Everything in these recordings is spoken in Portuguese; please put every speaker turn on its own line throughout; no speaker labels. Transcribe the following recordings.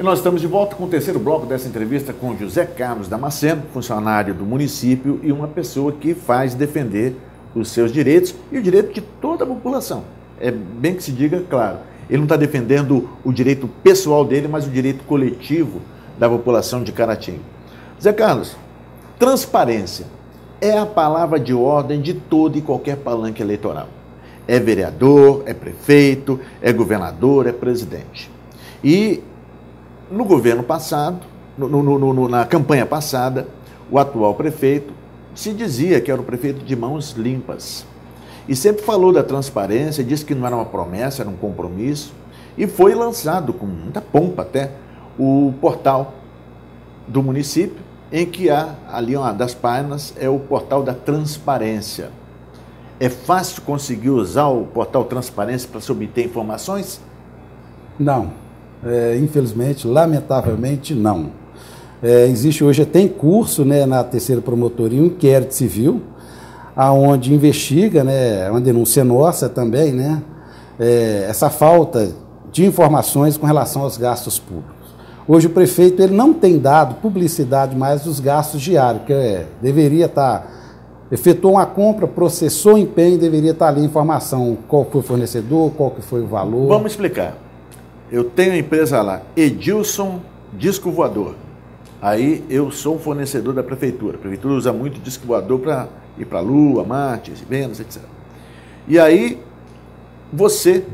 nós estamos de volta com o terceiro bloco dessa entrevista com José Carlos Damasceno, funcionário do município e uma pessoa que faz defender os seus direitos e o direito de toda a população. É bem que se diga, claro, ele não está defendendo o direito pessoal dele, mas o direito coletivo da população de Caratinga. Zé Carlos, transparência é a palavra de ordem de todo e qualquer palanque eleitoral. É vereador, é prefeito, é governador, é presidente. E no governo passado, na campanha passada, o atual prefeito se dizia que era o prefeito de mãos limpas. E sempre falou da transparência, disse que não era uma promessa, era um compromisso. E foi lançado, com muita pompa até, o portal do município, em que há ali uma das páginas, é o portal da transparência. É fácil conseguir usar o portal Transparência para se obter informações?
Não. Infelizmente, lamentavelmente, não. Existe hoje, tem curso, né, na terceira promotoria, um inquérito civil, onde investiga, né, uma denúncia nossa também, né, essa falta de informações com relação aos gastos públicos. Hoje o prefeito ele não tem dado publicidade mais dos gastos diários, que deveria estar, efetuou uma compra, processou o empenho, deveria estar ali a informação, qual foi o fornecedor, qual que foi o valor.
Vamos explicar. Eu tenho a empresa lá, Edilson Disco Voador. Aí eu sou um fornecedor da prefeitura. A prefeitura usa muito disco voador para ir para a Lua, Marte, Vênus, etc. E aí você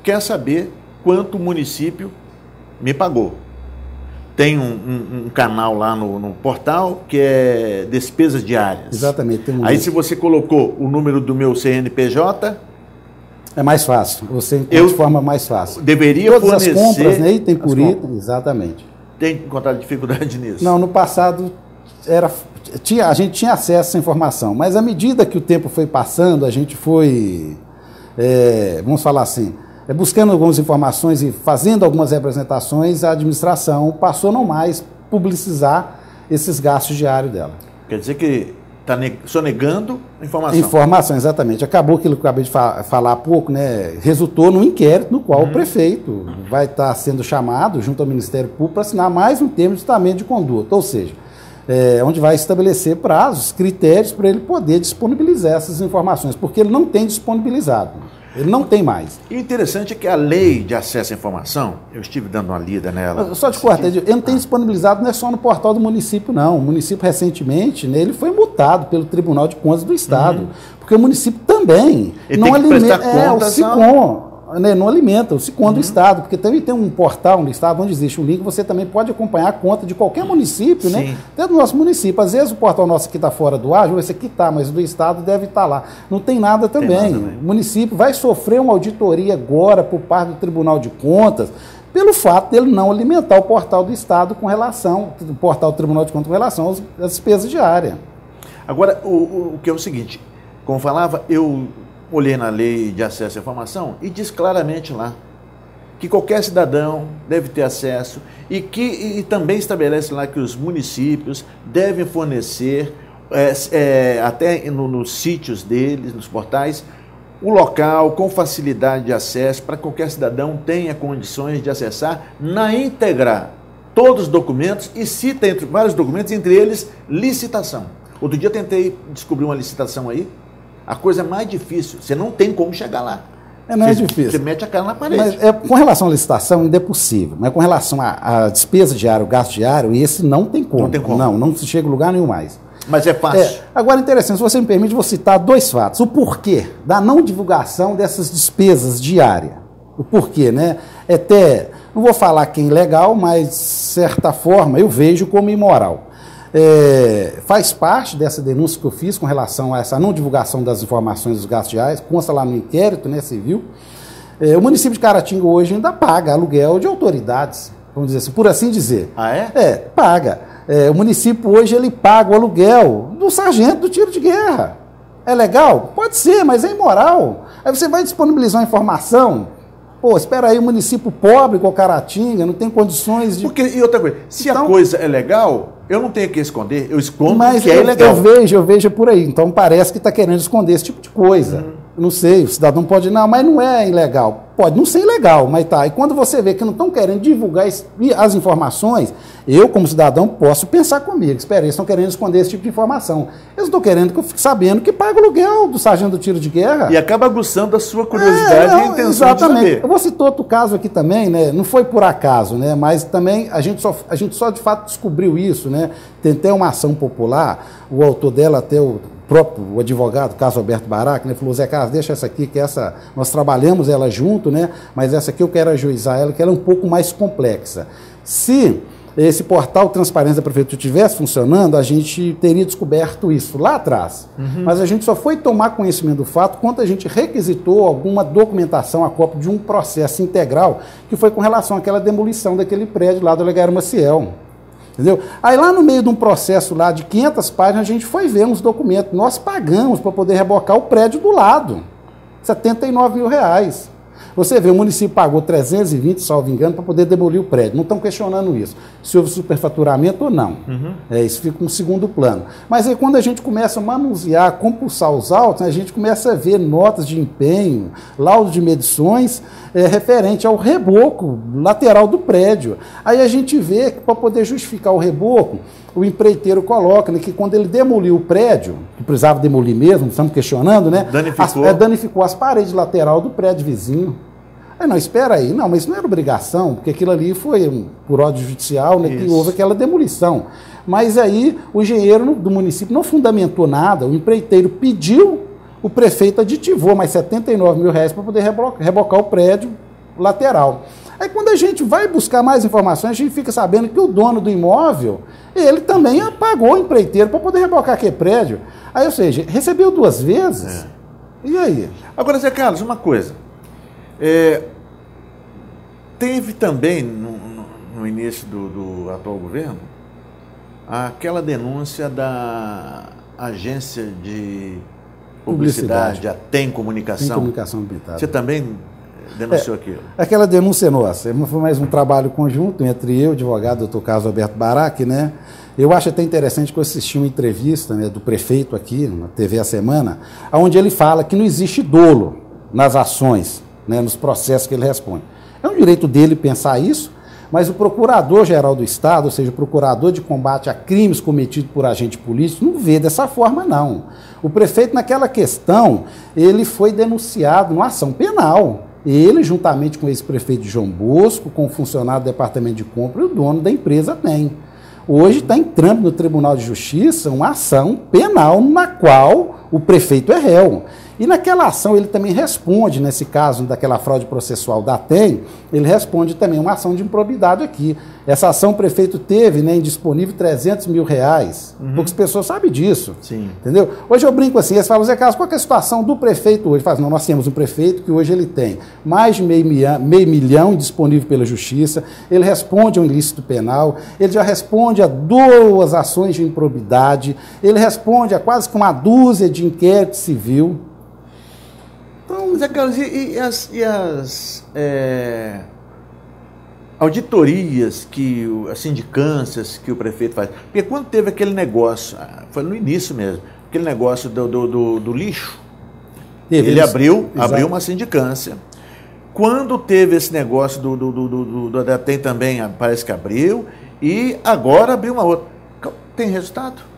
quer saber quanto o município me pagou. Tem um canal lá no portal que é despesas diárias.
Exatamente.
Aí se você colocou o número do meu CNPJ...
É mais fácil, você encontra de forma mais fácil.
Deveria
Todas
fornecer...
as compras, né, item por item, exatamente.
Tem encontrado dificuldade nisso?
Não, no passado a gente tinha acesso a essa informação, mas à medida que o tempo foi passando, a gente foi, vamos falar assim, buscando algumas informações e fazendo algumas representações, a administração passou a não mais publicizar esses gastos diários dela.
Quer dizer que está sonegando informação.
Informação, exatamente. Acabou aquilo que eu acabei de falar há pouco, né? Resultou num inquérito no qual o prefeito vai estar sendo chamado junto ao Ministério Público para assinar mais um termo de ajustamento de conduta, ou seja, onde vai estabelecer prazos, critérios para ele poder disponibilizar essas informações, porque ele não tem disponibilizado. Ele não tem mais.
E o interessante é que a lei de acesso à informação, eu estive dando uma lida nela.
Só te cortar, eu não tenho disponibilizado, não é só no portal do município, não. O município, recentemente, né, ele foi multado pelo Tribunal de Contas do Estado, porque o município também
ele
não alimenta.
O
SICOM, né, não alimenta o SICOM do Estado, porque também tem um portal no Estado onde existe um link, você também pode acompanhar a conta de qualquer município, né? Até do nosso município. Às vezes o portal nosso aqui está fora do ar, esse aqui está, mas do Estado deve estar lá. Não tem nada também. O município vai sofrer uma auditoria agora por parte do Tribunal de Contas, pelo fato dele não alimentar o portal do Estado com relação, o portal do Tribunal de Contas com relação às despesas diárias.
Agora, o que é o seguinte, como falava, eu olhei na lei de acesso à informação e diz claramente lá que qualquer cidadão deve ter acesso e também estabelece lá que os municípios devem fornecer, até nos sítios deles, nos portais, o local com facilidade de acesso para que qualquer cidadão tenha condições de acessar na íntegra todos os documentos e cita entre vários documentos, entre eles licitação. Outro dia eu tentei descobrir uma licitação aí. A coisa mais difícil, você não tem como chegar lá.
Não é difícil.
Você mete a cara na parede.
Mas, com relação à licitação, ainda é possível. Mas com relação à despesa diária, o gasto diário, esse não tem como.
Não tem como.
Não se chega a lugar nenhum mais.
Mas é fácil.
Agora, interessante, se você me permite, vou citar dois fatos. O porquê da não divulgação dessas despesas diárias. O porquê, né? Até, não vou falar que é ilegal, mas, de certa forma, eu vejo como imoral. Faz parte dessa denúncia que eu fiz com relação a essa não divulgação das informações dos gastos diários, consta lá no inquérito, né, civil. O município de Caratinga hoje ainda paga aluguel de autoridades, vamos dizer assim, por assim dizer.
Ah, é?
Paga. O município hoje ele paga o aluguel do sargento do tiro de guerra. É legal? Pode ser, mas é imoral. Aí você vai disponibilizar uma informação. Pô, espera aí, o município pobre com Caratinga não tem condições de...
E outra coisa, se a coisa é legal, eu não tenho que esconder, eu escondo que é
ilegal. Eu vejo por aí, então parece que está querendo esconder esse tipo de coisa. Não sei, o cidadão pode... Não, mas não é ilegal. Pode não ser ilegal, mas tá. E quando você vê que não estão querendo divulgar as informações, eu, como cidadão, posso pensar comigo. Espera, eles estão querendo esconder esse tipo de informação. Eles estão querendo que eu fique sabendo que paga o aluguel do sargento do tiro de guerra.
E acaba aguçando a sua curiosidade e a intenção
exatamente.
de saber.
Eu vou citar outro caso aqui também, né? Não foi por acaso, né? Mas também a gente só de fato descobriu isso, né? Tem até uma ação popular, o autor dela até o advogado, Carlos Alberto Barac, né, falou: Zé Carlos, deixa essa aqui, que essa, nós trabalhamos ela junto, né, mas essa aqui eu quero ajuizar ela, que ela é um pouco mais complexa. Se esse portal Transparência da Prefeitura estivesse funcionando, a gente teria descoberto isso lá atrás. Mas a gente só foi tomar conhecimento do fato quando a gente requisitou alguma documentação a cópia de um processo integral, que foi com relação àquela demolição daquele prédio lá do Olegário Maciel. Entendeu? Aí lá no meio de um processo lá de 500 páginas, a gente foi ver uns documentos. Nós pagamos para poder rebocar o prédio do lado. R$79 mil. Você vê, o município pagou 320, salvo engano, para poder demolir o prédio. Não estão questionando isso, se houve superfaturamento ou não. Isso fica um segundo plano. Mas aí quando a gente começa a manusear, compulsar os autos, a gente começa a ver notas de empenho, laudos de medições, referente ao reboco lateral do prédio. Aí a gente vê que para poder justificar o reboco, o empreiteiro coloca, né, que quando ele demoliu o prédio, que precisava demolir mesmo, estamos questionando, né? Danificou as paredes lateral do prédio vizinho. Aí, não, espera aí. Não, mas isso não era obrigação, porque aquilo ali foi por ordem judicial, né, que houve aquela demolição. Mas aí o engenheiro do município não fundamentou nada, o empreiteiro pediu, o prefeito aditivou mais R$79 mil para poder rebocar o prédio lateral. Aí quando a gente vai buscar mais informações, a gente fica sabendo que o dono do imóvel, ele também pagou o empreiteiro para poder rebocar aquele prédio. Aí, ou seja, recebeu 2 vezes. E aí?
Agora, Zé Carlos, uma coisa. Teve também, no início do atual governo, aquela denúncia da agência de publicidade, a Tem Comunicação.
Tem Comunicação Limitada.
Você também denunciou aquilo?
Aquela denúncia é nossa. Foi mais um trabalho conjunto entre eu, o advogado Dr. Carlos Alberto Barac, né? Eu acho até interessante que eu assisti uma entrevista, né, do prefeito aqui, na TV A Semana, onde ele fala que não existe dolo nas ações, né, nos processos que ele responde. É um direito dele pensar isso, mas o Procurador-Geral do Estado, ou seja, o Procurador de Combate a Crimes cometidos por agente político, não vê dessa forma, não. O prefeito, naquela questão, ele foi denunciado numa ação penal. Ele, juntamente com o ex-prefeito João Bosco, com o funcionário do Departamento de Compra e o dono da empresa Tem. Hoje está em trâmite no Tribunal de Justiça uma ação penal na qual o prefeito é réu. E naquela ação ele também responde, nesse caso daquela fraude processual da TEM, ele responde também uma ação de improbidade aqui. Essa ação o prefeito teve, né, indisponível R$300 mil. Poucas pessoas sabem disso.
Sim.
Entendeu? Hoje eu brinco assim, eles falam: Zé Carlos, qual que é a situação do prefeito hoje? Fala: não, nós temos um prefeito que hoje ele tem mais de meio milhão disponível pela justiça, ele responde a um ilícito penal, ele já responde a 2 ações de improbidade, ele responde a quase que uma dúzia de inquérito civil.
Então, Zé Carlos, e as auditorias, as sindicâncias que o prefeito faz? Porque quando teve aquele negócio, foi no início mesmo, aquele negócio do lixo, ele abriu uma sindicância. Quando teve esse negócio do Tem também, parece que abriu, e agora abriu uma outra. Tem resultado?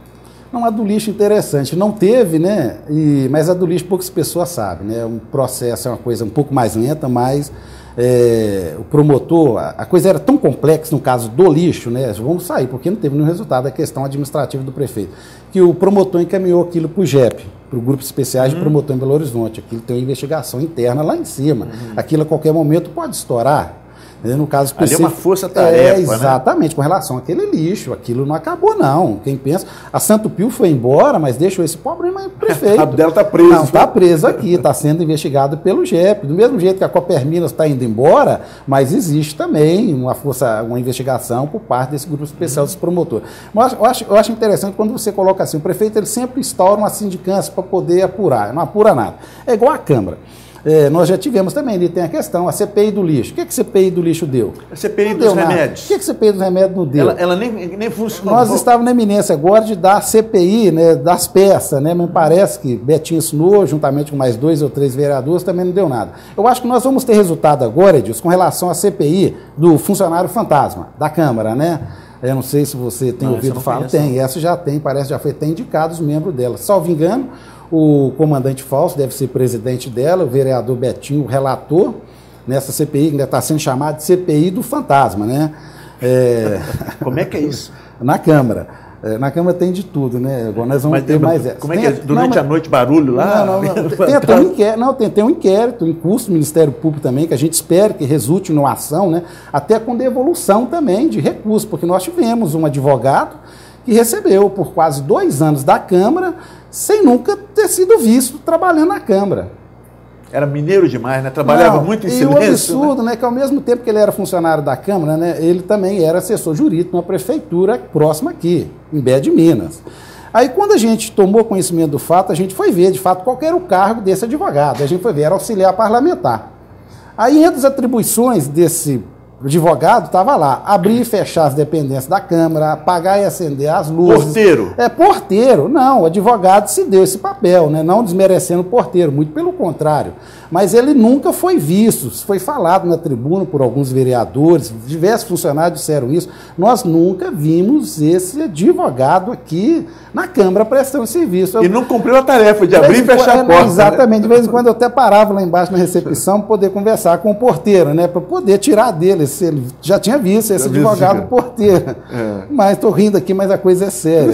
Não, a do lixo interessante, não teve, né? Mas a do lixo poucas pessoas sabem, né? Um processo é uma coisa um pouco mais lenta, mas o promotor, a coisa era tão complexa no caso do lixo, né? Vamos sair, porque não teve nenhum resultado da questão administrativa do prefeito, que o promotor encaminhou aquilo para o GEP, para o Grupo Especiais de Promotor em Belo Horizonte. Aquilo tem uma investigação interna lá em cima. Aquilo a qualquer momento pode estourar. No caso específico,
ali é uma força-tarefa,
exatamente, né? Com relação àquele lixo, aquilo não acabou, não. Quem pensa, a Santo Pio foi embora, mas deixou esse problema prefeito.
A dela está presa.
Não, está preso aqui, está sendo investigado pelo GEP. Do mesmo jeito que a Coperminas está indo embora, mas existe também uma investigação por parte desse grupo especial dos promotores. Mas eu acho interessante quando você coloca assim: o prefeito ele sempre instaura uma sindicância para poder apurar, não apura nada. É igual a Câmara. Nós já tivemos também, ali tem a questão, a CPI do lixo. O que a CPI do lixo deu?
A CPI dos remédios.
O que a CPI dos remédios não deu?
Ela nem funcionou.
Nós estávamos na eminência agora de dar a CPI, né, das peças, né? Me parece que Betinho assinou, juntamente com mais 2 ou 3 vereadores, também não deu nada. Eu acho que nós vamos ter resultado agora, Edilson, com relação à CPI do funcionário fantasma, da Câmara, né? Eu não sei se você tem ouvido falar. Tem, essa já tem, parece já foi até indicado os membros dela. Salvo engano, o comandante Fausto deve ser presidente dela, o vereador Betinho, o relator, nessa CPI, que ainda está sendo chamada de CPI do fantasma, né?
Como é que é isso?
Na Câmara. Na Câmara tem de tudo, né? Agora nós vamos ter mais essa.
Como é que é? Durante a noite, barulho lá?
Tem um inquérito em curso do Ministério Público também, que a gente espera que resulte numa ação, né? Até com devolução também de recursos, porque nós tivemos um advogado que recebeu por quase 2 anos da Câmara, sem nunca ter sido visto trabalhando na Câmara.
Era mineiro demais, né? Trabalhava muito em silêncio.
E o absurdo, né? Que ao mesmo tempo que ele era funcionário da Câmara, né? Ele também era assessor jurídico numa prefeitura próxima aqui, em Bé de Minas. Aí quando a gente tomou conhecimento do fato, a gente foi ver, de fato, qual era o cargo desse advogado. A gente foi ver, era auxiliar parlamentar. Aí entre as atribuições desse advogado estava lá, abrir e fechar as dependências da Câmara, apagar e acender as luzes.
Porteiro?
Porteiro. Não, o advogado se deu esse papel, né? Não desmerecendo o porteiro, muito pelo contrário. Mas ele nunca foi visto, foi falado na tribuna por alguns vereadores, diversos funcionários disseram isso. Nós nunca vimos esse advogado aqui na Câmara prestando serviço.
E não cumpriu a tarefa de abrir e fechar a porta.
Exatamente, de vez em quando eu até parava lá embaixo na recepção para poder conversar com o porteiro, né? Para poder tirar dele, se ele já tinha visto esse advogado porteiro. Mas estou rindo aqui, mas a coisa é séria.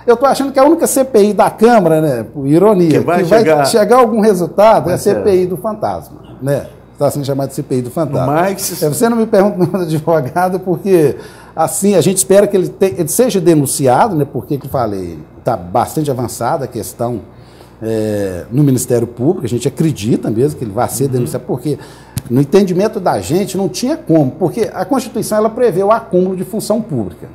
Eu estou achando que a única CPI da Câmara, né, por ironia, que vai chegar a algum resultado é a CPI do fantasma, né? Está sendo chamado de CPI do fantasma.
Mas...
Você não me pergunta o nome do advogado, porque assim a gente espera que ele seja denunciado, né? Porque, que eu falei, está bastante avançada a questão no Ministério Público, a gente acredita mesmo que ele vai ser denunciado, porque no entendimento da gente não tinha como, porque a Constituição ela prevê o acúmulo de função pública,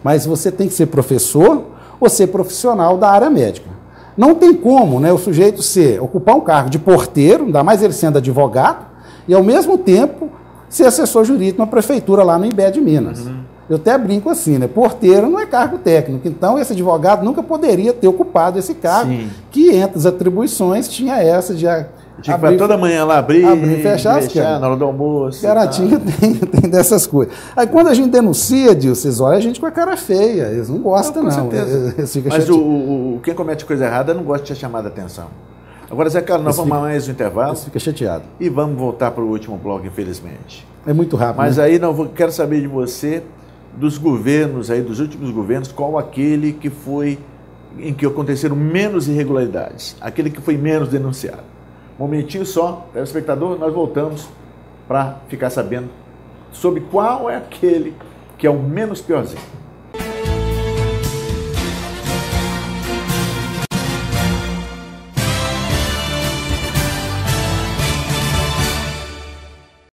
mas você tem que ser professor ou ser profissional da área médica. Não tem como, né, o sujeito ocupar um cargo de porteiro, ainda mais ele sendo advogado, e ao mesmo tempo ser assessor jurídico na prefeitura lá no Imbé de Minas. Eu até brinco assim, né? Porteiro não é cargo técnico, então esse advogado nunca poderia ter ocupado esse cargo, que entre as atribuições tinha essa de
tinha que toda manhã lá abrir
e fechar
na hora do almoço.
Garantinha tem dessas coisas. Aí quando a gente denuncia, Dilson, vocês olham a gente com a cara feia, eles não gostam não.
Mas quem comete coisa errada não gosta de ser chamado a atenção. Agora, Zé Carlos, nós vamos mais um intervalo.
Você fica chateado.
E vamos voltar para o último bloco, infelizmente.
É muito rápido.
Mas aí quero saber de você, dos governos, dos últimos governos, qual aquele que foi em que aconteceram menos irregularidades, aquele que foi menos denunciado. Um momentinho só, telespectador, nós voltamos para ficar sabendo sobre qual é aquele que é o menos piorzinho.